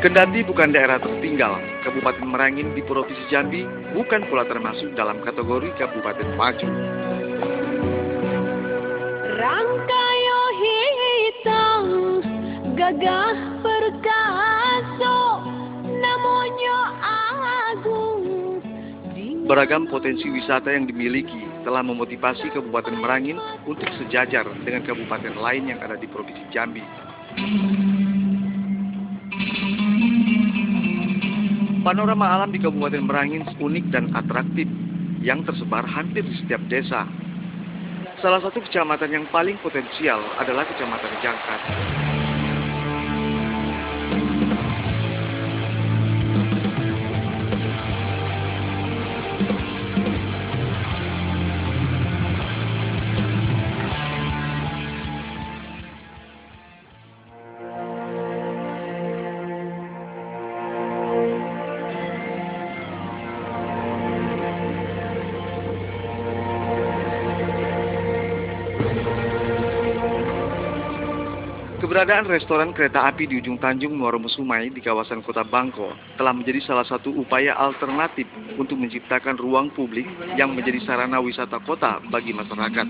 Kendati bukan daerah tertinggal, Kabupaten Merangin di Provinsi Jambi bukan pula termasuk dalam kategori kabupaten maju. Rangkayo hitam, gagah perkasa, namanya agung. Beragam potensi wisata yang dimiliki telah memotivasi Kabupaten Merangin untuk sejajar dengan kabupaten lain yang ada di Provinsi Jambi. Panorama alam di Kabupaten Merangin unik dan atraktif yang tersebar hampir di setiap desa. Salah satu kecamatan yang paling potensial adalah Kecamatan Jangkat. Keberadaan restoran kereta api di ujung Tanjung Muara Musumai di kawasan Kota Bangko telah menjadi salah satu upaya alternatif untuk menciptakan ruang publik yang menjadi sarana wisata kota bagi masyarakat.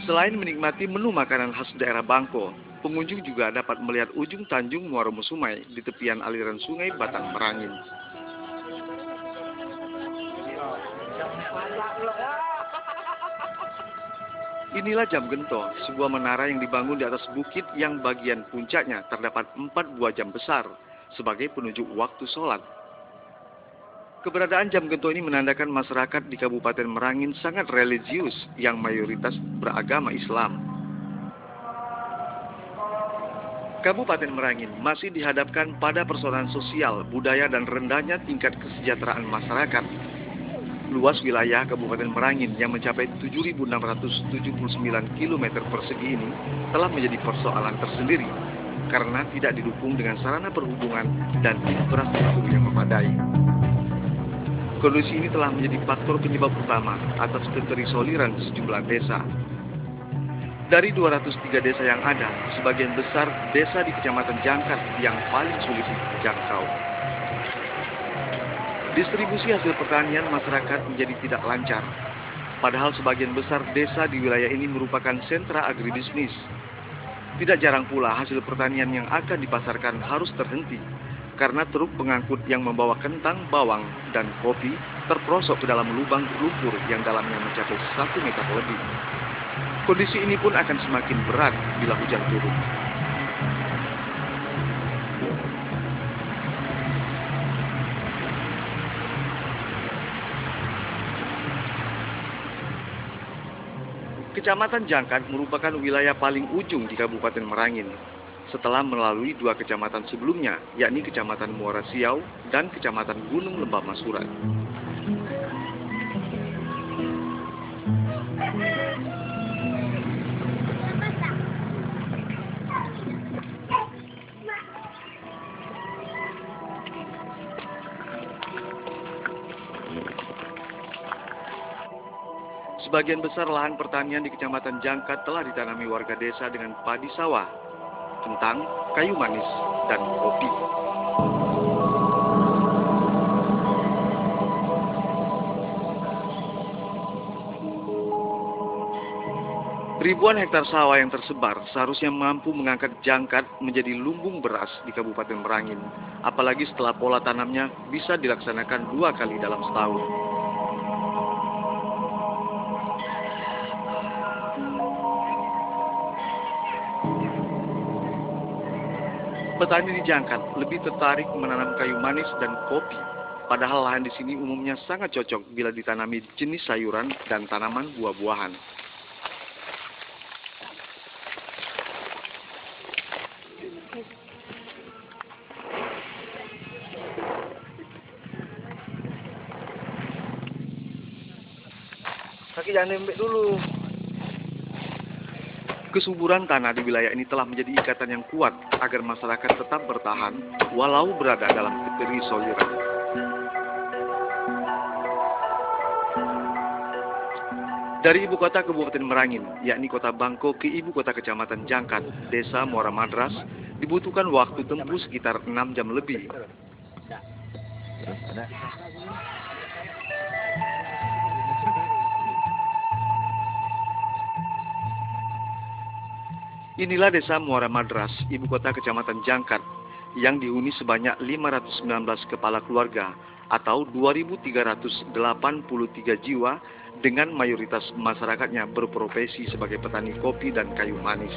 Selain menikmati menu makanan khas daerah Bangko, pengunjung juga dapat melihat ujung Tanjung Muara Musumai di tepian aliran Sungai Batang Merangin. Inilah Jam Gento, sebuah menara yang dibangun di atas bukit yang bagian puncaknya terdapat 4 buah jam besar sebagai penunjuk waktu sholat. Keberadaan Jam Gento ini menandakan masyarakat di Kabupaten Merangin sangat religius yang mayoritas beragama Islam. Kabupaten Merangin masih dihadapkan pada persoalan sosial, budaya, dan rendahnya tingkat kesejahteraan masyarakat. Luas wilayah Kabupaten Merangin yang mencapai 7.679 km persegi ini telah menjadi persoalan tersendiri karena tidak didukung dengan sarana perhubungan dan infrastruktur yang memadai. Kondisi ini telah menjadi faktor penyebab utama atas keterisoliran sejumlah desa. Dari 203 desa yang ada, sebagian besar desa di Kecamatan Jangkat yang paling sulit dijangkau. Distribusi hasil pertanian masyarakat menjadi tidak lancar. Padahal sebagian besar desa di wilayah ini merupakan sentra agribisnis. Tidak jarang pula hasil pertanian yang akan dipasarkan harus terhenti karena truk pengangkut yang membawa kentang, bawang, dan kopi terperosok ke dalam lubang lumpur yang dalamnya mencapai 1 meter lebih. Kondisi ini pun akan semakin berat bila hujan turun. Kecamatan Jangkat merupakan wilayah paling ujung di Kabupaten Merangin, setelah melalui 2 kecamatan sebelumnya, yakni Kecamatan Muara Siau dan Kecamatan Gunung Lembah Masuran. Sebagian besar lahan pertanian di Kecamatan Jangkat telah ditanami warga desa dengan padi sawah, kentang, kayu manis, dan kopi. Ribuan hektar sawah yang tersebar seharusnya mampu mengangkat Jangkat menjadi lumbung beras di Kabupaten Merangin, apalagi setelah pola tanamnya bisa dilaksanakan 2 kali dalam setahun. Petani di Jangkat lebih tertarik menanam kayu manis dan kopi, padahal lahan di sini umumnya sangat cocok bila ditanami jenis sayuran dan tanaman buah-buahan. Kaki jangan nembek dulu. Kesuburan tanah di wilayah ini telah menjadi ikatan yang kuat agar masyarakat tetap bertahan walau berada dalam terisolir. Dari ibu kota Kabupaten Merangin, yakni kota Bangko ke ibu kota kecamatan Jangkat, desa Muara Madras, dibutuhkan waktu tempuh sekitar 6 jam lebih. Inilah desa Muara Madras, ibu kota kecamatan Jangkat, yang dihuni sebanyak 519 kepala keluarga atau 2.383 jiwa dengan mayoritas masyarakatnya berprofesi sebagai petani kopi dan kayu manis.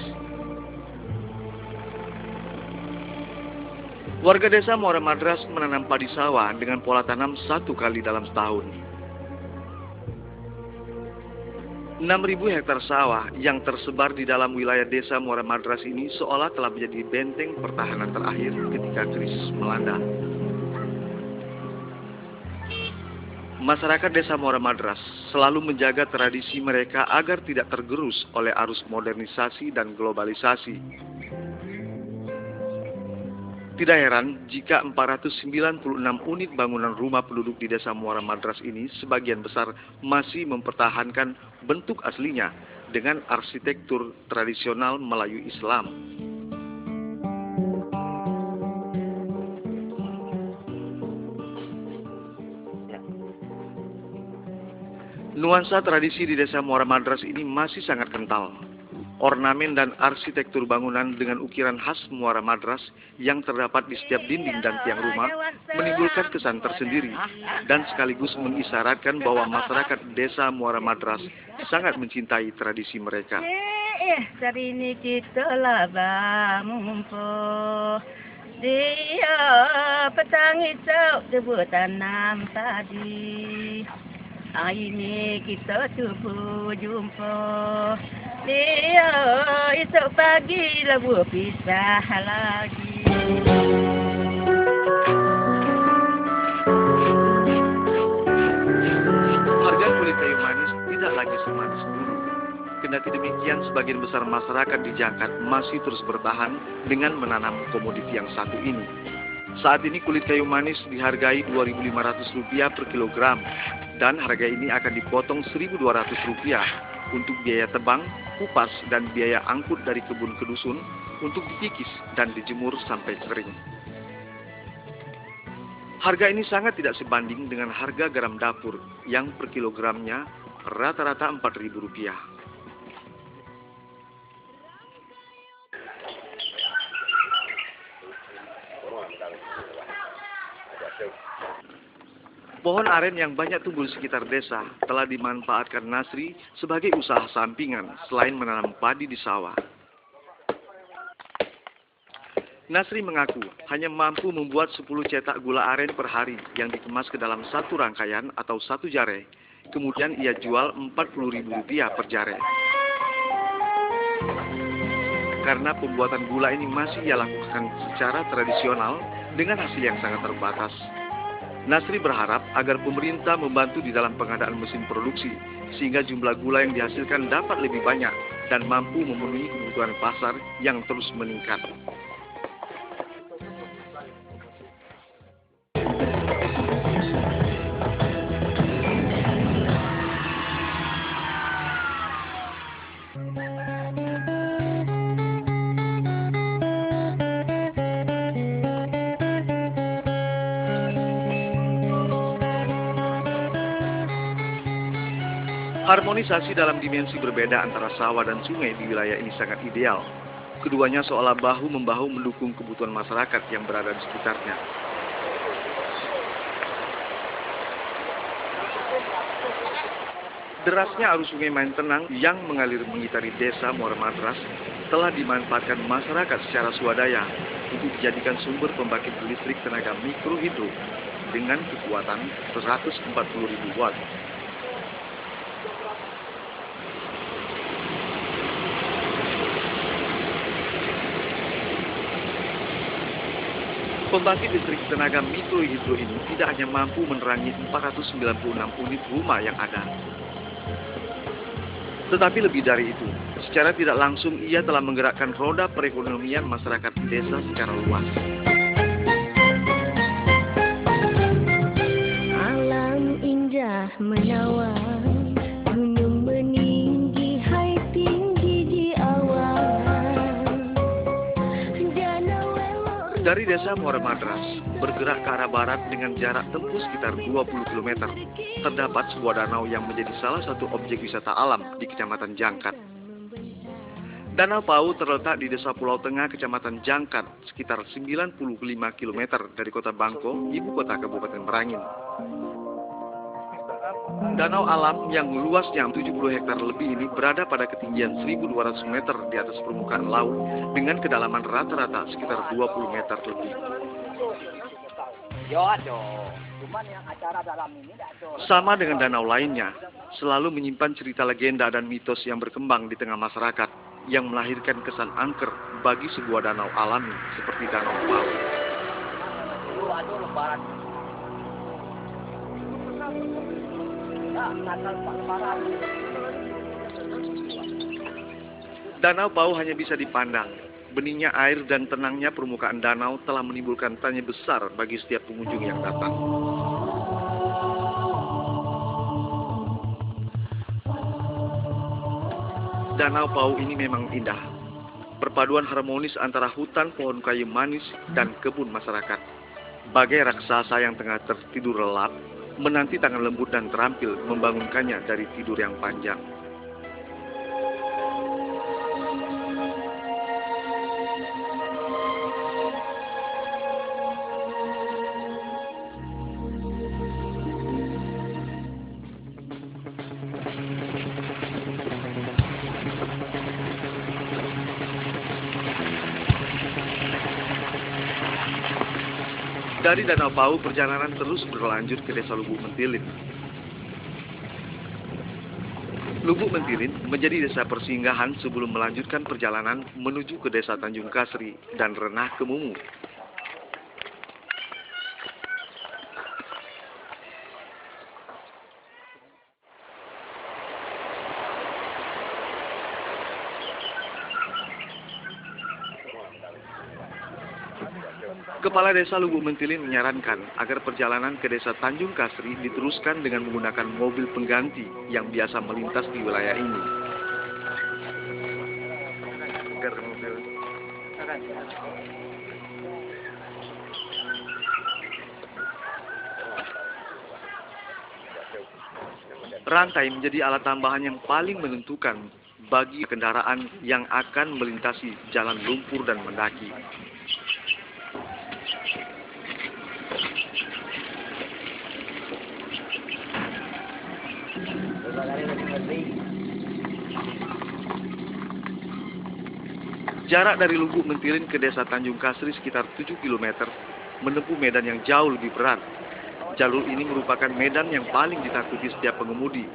Warga desa Muara Madras menanam padi sawah dengan pola tanam 1 kali dalam setahun. 6.000 hektar sawah yang tersebar di dalam wilayah desa Muara Madras ini seolah telah menjadi benteng pertahanan terakhir ketika krisis melanda. Masyarakat desa Muara Madras selalu menjaga tradisi mereka agar tidak tergerus oleh arus modernisasi dan globalisasi. Tidak heran jika 496 unit bangunan rumah penduduk di desa Muara Madras ini sebagian besar masih mempertahankan bentuk aslinya dengan arsitektur tradisional Melayu Islam. Nuansa tradisi di desa Muara Madras ini masih sangat kental. Ornamen dan arsitektur bangunan dengan ukiran khas Muara Madras yang terdapat di setiap dinding dan tiang rumah menimbulkan kesan tersendiri dan sekaligus mengisyaratkan bahwa masyarakat desa Muara Madras sangat mencintai tradisi mereka. Hari ini kita laba mumpuh, dia petang hijau debu tanam padi. Hari ini kita tubuh jumpa. Dia esok pagi lah berpisah lagi. Harga kulit kayu manis tidak lagi semanis dulu. Kendati demikian, sebagian besar masyarakat di Jangkat masih terus bertahan dengan menanam komoditi yang satu ini. Saat ini kulit kayu manis dihargai Rp2.500 per kilogram dan harga ini akan dipotong Rp1.200 untuk biaya tebang, kupas, dan biaya angkut dari kebun ke dusun untuk dikikis dan dijemur sampai kering. Harga ini sangat tidak sebanding dengan harga garam dapur yang per kilogramnya rata-rata Rp4.000. Pohon aren yang banyak tumbuh di sekitar desa telah dimanfaatkan Nasri sebagai usaha sampingan selain menanam padi di sawah. Nasri mengaku hanya mampu membuat 10 cetak gula aren per hari yang dikemas ke dalam satu rangkaian atau satu jare. Kemudian ia jual Rp40.000 per jare. Karena pembuatan gula ini masih ia lakukan secara tradisional dengan hasil yang sangat terbatas. Nasri berharap agar pemerintah membantu di dalam pengadaan mesin produksi, sehingga jumlah gula yang dihasilkan dapat lebih banyak dan mampu memenuhi kebutuhan pasar yang terus meningkat. Harmonisasi dalam dimensi berbeda antara sawah dan sungai di wilayah ini sangat ideal. Keduanya seolah bahu-membahu mendukung kebutuhan masyarakat yang berada di sekitarnya. Derasnya arus sungai Main Tenang yang mengalir mengitari desa Muara Madras telah dimanfaatkan masyarakat secara swadaya untuk dijadikan sumber pembangkit listrik tenaga mikrohidro dengan kekuatan 140.000 watt. Pembangkit listrik tenaga mikrohidro ini tidak hanya mampu menerangi 496 unit rumah yang ada, tetapi lebih dari itu, secara tidak langsung ia telah menggerakkan roda perekonomian masyarakat desa secara luas. Alam indah menawan, gunung meninggi, hai tinggi di awan. Danau elok. Dari desa Muara Madras, bergerak ke arah barat dengan jarak tempuh sekitar 20 km, terdapat sebuah danau yang menjadi salah satu objek wisata alam di Kecamatan Jangkat. Danau Pau terletak di Desa Pulau Tengah, Kecamatan Jangkat, sekitar 95 km dari kota Bangko, ibu kota Kabupaten Merangin. Danau alam yang luasnya 70 hektar lebih ini berada pada ketinggian 1.200 meter di atas permukaan laut dengan kedalaman rata-rata sekitar 20 meter lebih. Sama dengan danau lainnya, selalu menyimpan cerita legenda dan mitos yang berkembang di tengah masyarakat yang melahirkan kesan angker bagi sebuah danau alami seperti Danau Pau. Danau Pau hanya bisa dipandang. Beningnya air dan tenangnya permukaan danau telah menimbulkan tanya besar bagi setiap pengunjung yang datang. Danau Pau ini memang indah. Perpaduan harmonis antara hutan pohon kayu manis dan kebun masyarakat. Bagai raksasa yang tengah tertidur lelap, menanti tangan lembut dan terampil membangunkannya dari tidur yang panjang. Dari Danau Pau, perjalanan terus berlanjut ke Desa Lubuk Mentilin. Lubuk Mentilin menjadi desa persinggahan sebelum melanjutkan perjalanan menuju ke Desa Tanjung Kasri dan Renah Kemumu. Kepala Desa Lubuk Mentilin menyarankan agar perjalanan ke Desa Tanjung Kasri diteruskan dengan menggunakan mobil pengganti yang biasa melintas di wilayah ini. Rantai menjadi alat tambahan yang paling menentukan bagi kendaraan yang akan melintasi jalan lumpur dan mendaki. Jarak dari Lubuk Mentilin ke Desa Tanjung Kasri sekitar 7 km, menempuh medan yang jauh lebih berat. Jalur ini merupakan medan yang paling ditakuti setiap pengemudi.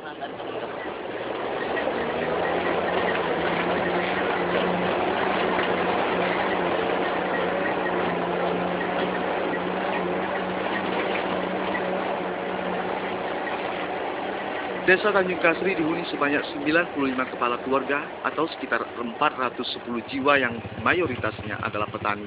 Desa Tanjung Kasri dihuni sebanyak 95 kepala keluarga atau sekitar 410 jiwa yang mayoritasnya adalah petani.